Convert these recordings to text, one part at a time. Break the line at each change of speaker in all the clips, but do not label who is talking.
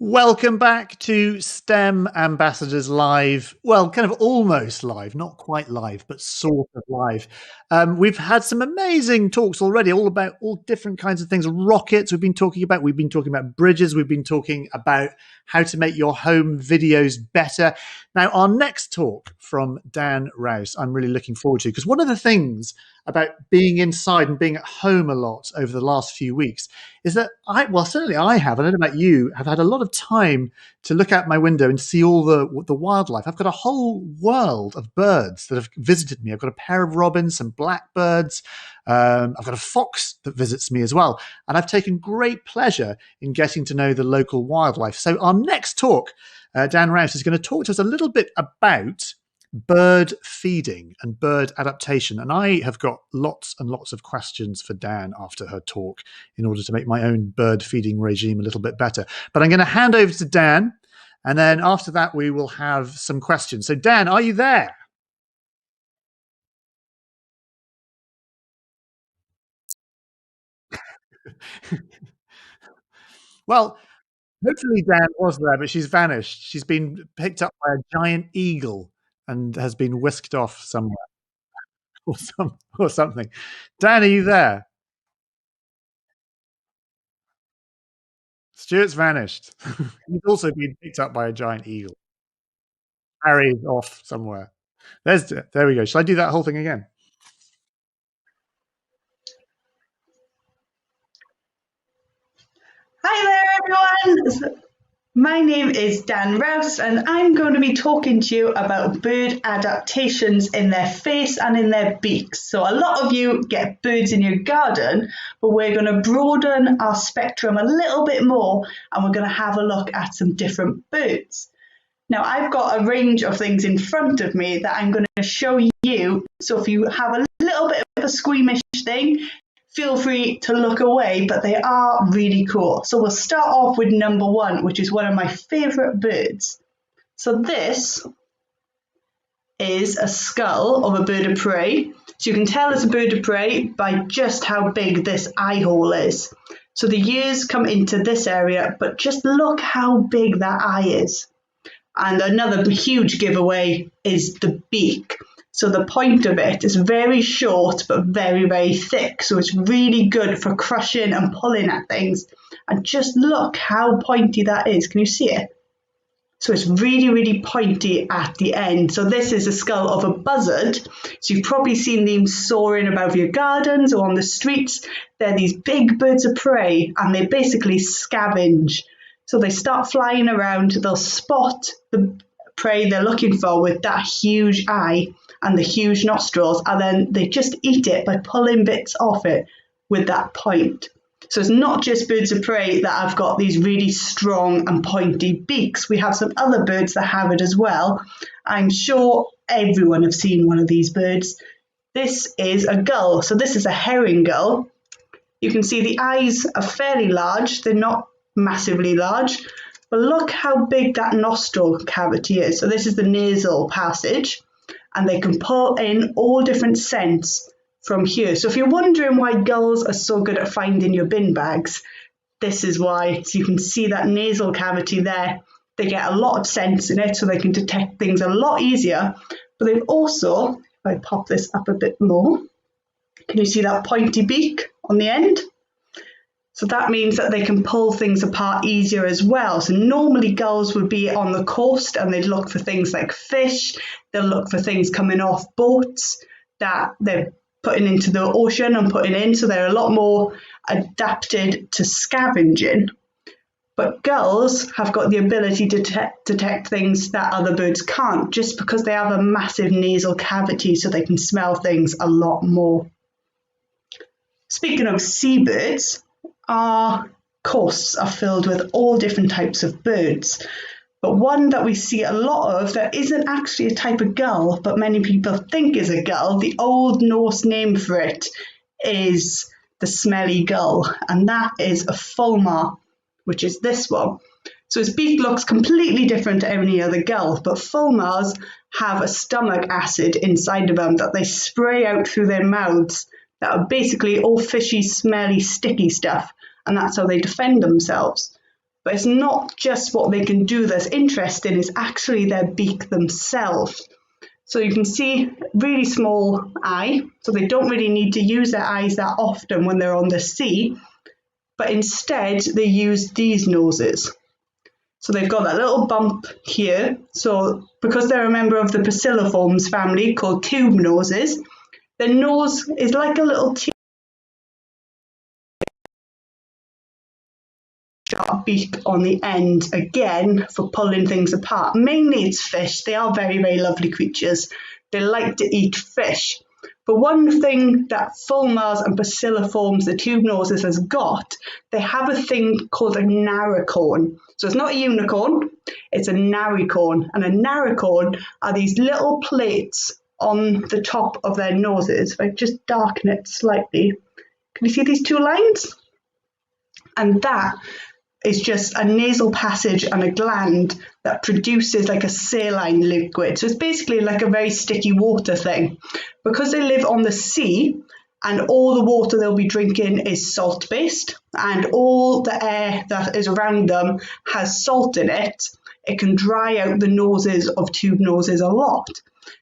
Welcome back to STEM Ambassadors Live. Well, kind of almost live, not quite live, but sort of live. We've had some amazing talks already, all about all different kinds of things. Rockets, we've been talking about bridges, we've been talking about how to make your home videos better. Now, our next talk from Dan Rouse, I'm really looking forward to, because one of the things about being inside and being at home a lot over the last few weeks is that certainly I have, I don't know about you, have had a lot of time to look out my window and see all the wildlife. I've got a whole world of birds that have visited me. I've got a pair of robins, some blackbirds. I've got a fox that visits me as well. And I've taken great pleasure in getting to know the local wildlife. So our next talk, Dan Rouse is going to talk to us a little bit about bird feeding and bird adaptation. And I have got lots and lots of questions for Dan after her talk in order to make my own bird feeding regime a little bit better. But I'm going to hand over to Dan. And then after that, we will have some questions. So Dan, are you there? Well, hopefully Dan was there, but she's vanished. She's been picked up by a giant eagle and has been whisked off somewhere or something. Dan, are you there? Stuart's vanished. He's also been picked up by a giant eagle, carried off somewhere. There we go. Shall I do that whole thing again?
Hi there, everyone. My name is Dan Rouse, and I'm going to be talking to you about bird adaptations in their face and in their beaks. So, a lot of you get birds in your garden, but we're going to broaden our spectrum a little bit more, and we're going to have a look at some different birds. Now, I've got a range of things in front of me that I'm going to show you. So, if you have a little bit of a squeamish thing, feel free to look away, but they are really cool. So we'll start off with number one, which is one of my favourite birds. So this is a skull of a bird of prey. So you can tell it's a bird of prey by just how big this eye hole is. So the ears come into this area, but just look how big that eye is. And another huge giveaway is the beak. So the point of it is very short, but very, very thick. So it's really good for crushing and pulling at things. And just look how pointy that is. Can you see it? So it's really, really pointy at the end. So this is the skull of a buzzard. So you've probably seen them soaring above your gardens or on the streets. They're these big birds of prey, and they basically scavenge. So they start flying around. They'll spot the prey they're looking for with that huge eye and the huge nostrils, and then they just eat it by pulling bits off it with that point. So it's not just birds of prey that have got these really strong and pointy beaks. We have some other birds that have it as well. I'm sure everyone has seen one of these birds. This is a gull. So this is a herring gull. You can see the eyes are fairly large. They're not massively large, but look how big that nostril cavity is. So this is the nasal passage, and they can pull in all different scents from here. So if you're wondering why gulls are so good at finding your bin bags, this is why. So you can see that nasal cavity there. They get a lot of scents in it, so they can detect things a lot easier. But they've also, if I pop this up a bit more, can you see that pointy beak on the end? So that means that they can pull things apart easier as well. So normally gulls would be on the coast and they'd look for things like fish. They'll look for things coming off boats that they're putting into the ocean and putting in. So they're a lot more adapted to scavenging. But gulls have got the ability to detect things that other birds can't, just because they have a massive nasal cavity, so they can smell things a lot more. Speaking of seabirds, our coasts are filled with all different types of birds. But one that we see a lot of that isn't actually a type of gull, but many people think is a gull, the Old Norse name for it is the smelly gull, and that is a fulmar, which is this one. So its beak looks completely different to any other gull, but fulmars have a stomach acid inside of them that they spray out through their mouths that are basically all fishy, smelly, sticky stuff, and that's how they defend themselves. But it's not just what they can do that's interesting, it's actually their beak themselves. So you can see really small eye, so they don't really need to use their eyes that often when they're on the sea, but instead they use these noses. So they've got that little bump here. So because they're a member of the Bacilliformes family called tube noses, their nose is like a little sharp beak on the end, again for pulling things apart. Mainly it's fish. They are very, very lovely creatures. They like to eat fish. But one thing that Fulmars and Bacilliformes, the tube noses, has got, they have a thing called a naricorn. So it's not a unicorn, it's a naricorn. And a naricorn are these little plates on the top of their noses. If I just darken it slightly, can you see these two lines? And that is just a nasal passage and a gland that produces like a saline liquid. So it's basically like a very sticky water thing. Because they live on the sea and all the water they'll be drinking is salt-based and all the air that is around them has salt in it, it can dry out the noses of tube noses a lot.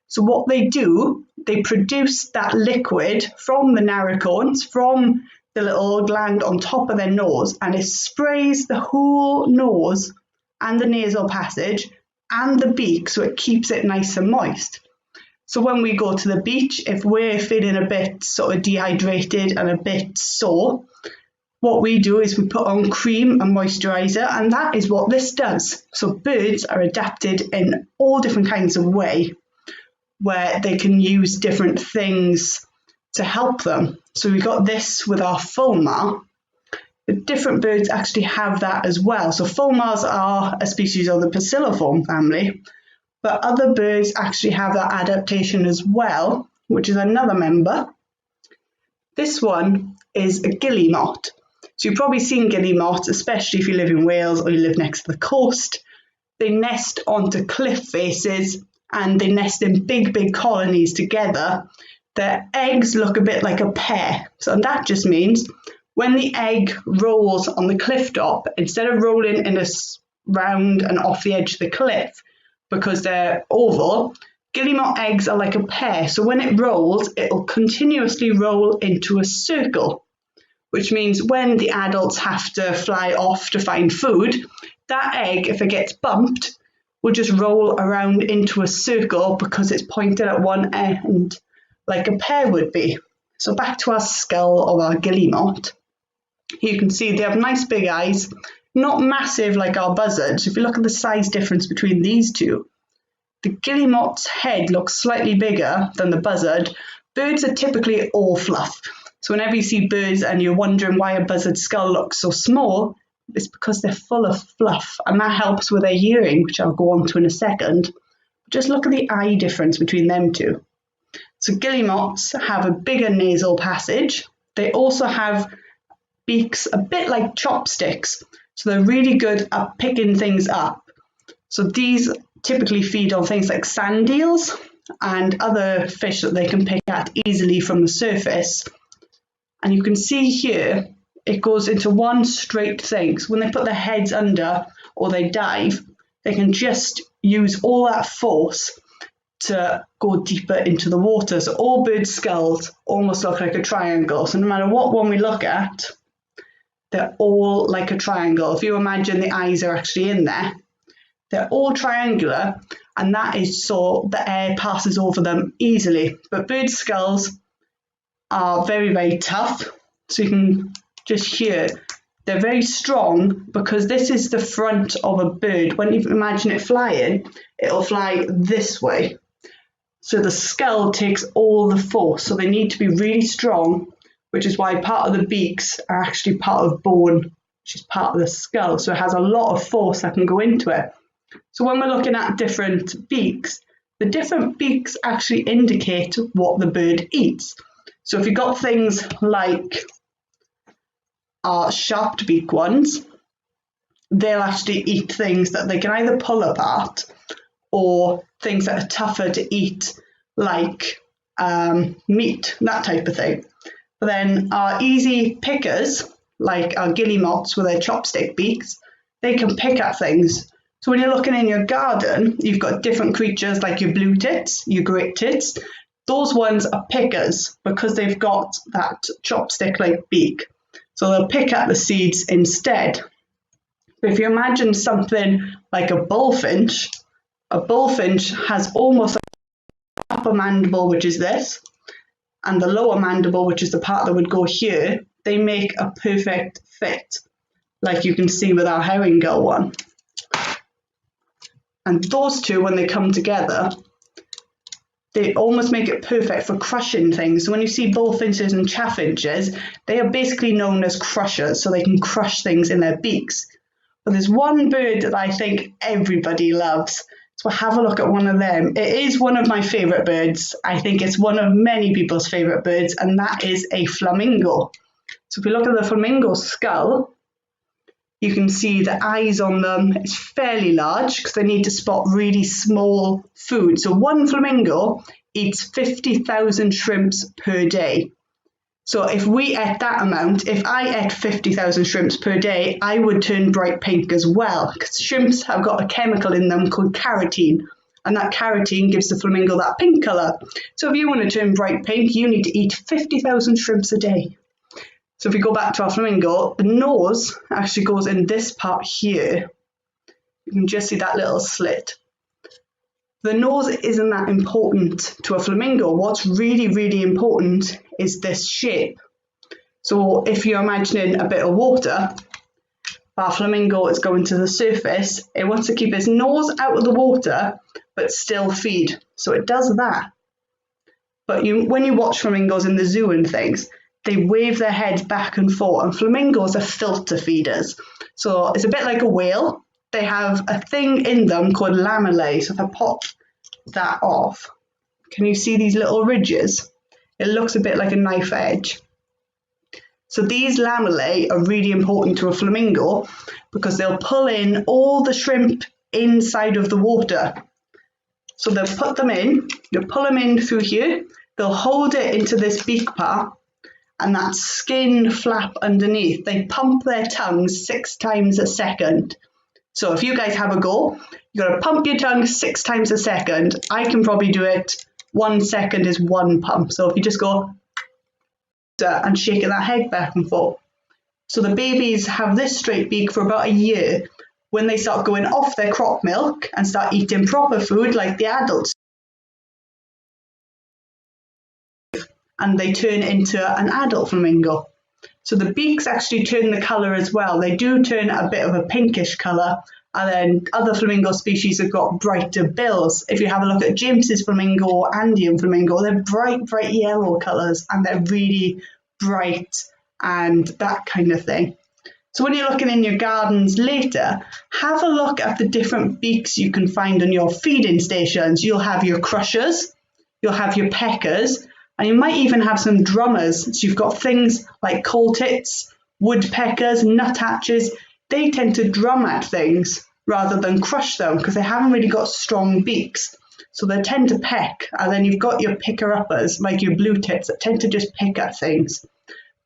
So what they do, they produce that liquid from the naricorns, from the little gland on top of their nose, and it sprays the whole nose and the nasal passage and the beak, so it keeps it nice and moist. So when we go to the beach, if we're feeling a bit sort of dehydrated and a bit sore, what we do is we put on cream and moisturiser, and that is what this does. So birds are adapted in all different kinds of way, where they can use different things to help them. So we got this with our fulmar. The different birds actually have that as well. So fulmars are a species of the Bacilliform family, but other birds actually have that adaptation as well, which is another member. This one is a guillemot. So you've probably seen guillemots, especially if you live in Wales or you live next to the coast. They nest onto cliff faces and they nest in big, big colonies together. Their eggs look a bit like a pear. So that just means when the egg rolls on the cliff top, instead of rolling in a round and off the edge of the cliff, because they're oval, guillemot eggs are like a pear. So when it rolls, it'll continuously roll into a circle, which means when the adults have to fly off to find food, that egg, if it gets bumped, will just roll around into a circle because it's pointed at one end, like a pear would be. So back to our skull of our guillemot. You can see they have nice big eyes, not massive like our buzzards. If you look at the size difference between these two, the guillemot's head looks slightly bigger than the buzzard. Birds are typically all fluff. So whenever you see birds and you're wondering why a buzzard's skull looks so small, it's because they're full of fluff, and that helps with their hearing, which I'll go on to in a second. Just look at the eye difference between them two. So guillemots have a bigger nasal passage. They also have beaks a bit like chopsticks, so they're really good at picking things up. So these typically feed on things like sand eels and other fish that they can pick at easily from the surface. And you can see here, it goes into one straight thing. So when they put their heads under or they dive, they can just use all that force to go deeper into the water. So all bird skulls almost look like a triangle. So no matter what one we look at, they're all like a triangle. If you imagine the eyes are actually in there, they're all triangular, and that is so the air passes over them easily. But bird skulls are very, very tough. So you can just hear they're very strong because this is the front of a bird. When you imagine it flying, it'll fly this way. So the skull takes all the force. So they need to be really strong, which is why part of the beaks are actually part of bone, which is part of the skull. So it has a lot of force that can go into it. So when we're looking at different beaks, the different beaks actually indicate what the bird eats. So if you've got things like our sharp beak ones, they'll actually eat things that they can either pull apart or things that are tougher to eat, like meat, that type of thing. But then our easy pickers, like our guillemots with their chopstick beaks, they can pick at things. So when you're looking in your garden, you've got different creatures like your blue tits, your great tits. Those ones are pickers because they've got that chopstick-like beak. So they'll pick at the seeds instead. But if you imagine something like a bullfinch has almost an upper mandible, which is this, and the lower mandible, which is the part that would go here. They make a perfect fit, like you can see with our herring gull one. And those two, when they come together, they almost make it perfect for crushing things. So when you see bullfinches and chaffinches, they are basically known as crushers, so they can crush things in their beaks. But there's one bird that I think everybody loves. So have a look at one of them. It is one of my favourite birds. I think it's one of many people's favourite birds, and that is a flamingo. So if we look at the flamingo skull, you can see the eyes on them. It's fairly large because they need to spot really small food. So one flamingo eats 50,000 shrimps per day. So if we ate that amount, if I ate 50,000 shrimps per day, I would turn bright pink as well, because shrimps have got a chemical in them called carotene, and that carotene gives the flamingo that pink colour. So if you want to turn bright pink, you need to eat 50,000 shrimps a day. So if we go back to our flamingo, the nose actually goes in this part here. You can just see that little slit. The nose isn't that important to a flamingo. What's really, really important is this shape. So if you're imagining a bit of water, our flamingo is going to the surface. It wants to keep its nose out of the water, but still feed. So it does that. But when you watch flamingos in the zoo and things, they wave their heads back and forth, and flamingos are filter feeders. So it's a bit like a whale. They have a thing in them called lamellae. So if I pop that off, can you see these little ridges? It looks a bit like a knife edge. So these lamellae are really important to a flamingo because they'll pull in all the shrimp inside of the water. So they'll put them in, they'll pull them in through here, they'll hold it into this beak part, and that skin flap underneath, they pump their tongues 6 times a second. So if you guys have a go, you've got to pump your tongue 6 times a second. I can probably do it. 1 second is 1 pump. So if you just go and shaking that head back and forth. So the babies have this straight beak for about a year. When they start going off their crop milk and start eating proper food like the adults, and they turn into an adult flamingo. So the beaks actually turn the colour as well. They do turn a bit of a pinkish colour, and then other flamingo species have got brighter bills. If you have a look at James's flamingo or Andean flamingo, they're bright, bright yellow colours, and they're really bright and that kind of thing. So when you're looking in your gardens later, have a look at the different beaks you can find on your feeding stations. You'll have your crushers, you'll have your peckers, and you might even have some drummers. So you've got things like coal tits, woodpeckers, nuthatches. They tend to drum at things rather than crush them because they haven't really got strong beaks. So they tend to peck. And then you've got your picker-uppers, like your blue tits, that tend to just pick at things.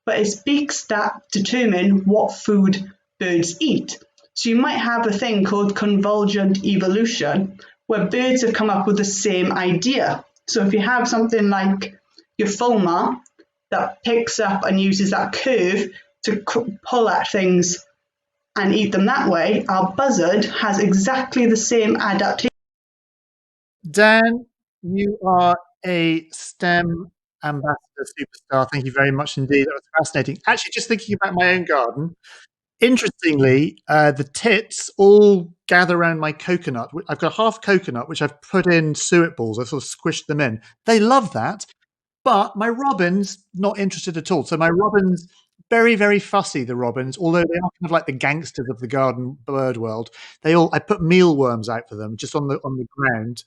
But it's beaks that determine what food birds eat. So you might have a thing called convergent evolution, where birds have come up with the same idea. So if you have something like your fulmar that picks up and uses that curve to pull at things and eat them that way, our buzzard has exactly the same adaptation.
Dan, you are a STEM ambassador superstar. Thank you very much indeed. That was fascinating. Actually, just thinking about my own garden, interestingly, the tits all gather around my coconut. I've got half coconut, which I've put in suet balls. I've sort of squished them in. They love that. But my robins, not interested at all. So my robins, very, very fussy, the robins, although they are kind of like the gangsters of the garden bird world. I put mealworms out for them just on the ground.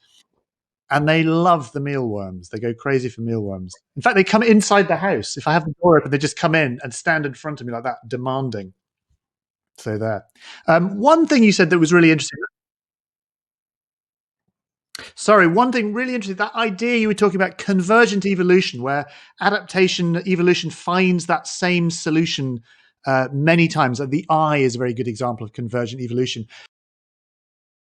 And they love the mealworms. They go crazy for mealworms. In fact, they come inside the house. If I have the door open, they just come in and stand in front of me like that, demanding. So there. One thing you said that was really interesting. Sorry, one thing really interesting, that idea you were talking about, convergent evolution, where evolution finds that same solution many times. The eye is a very good example of convergent evolution.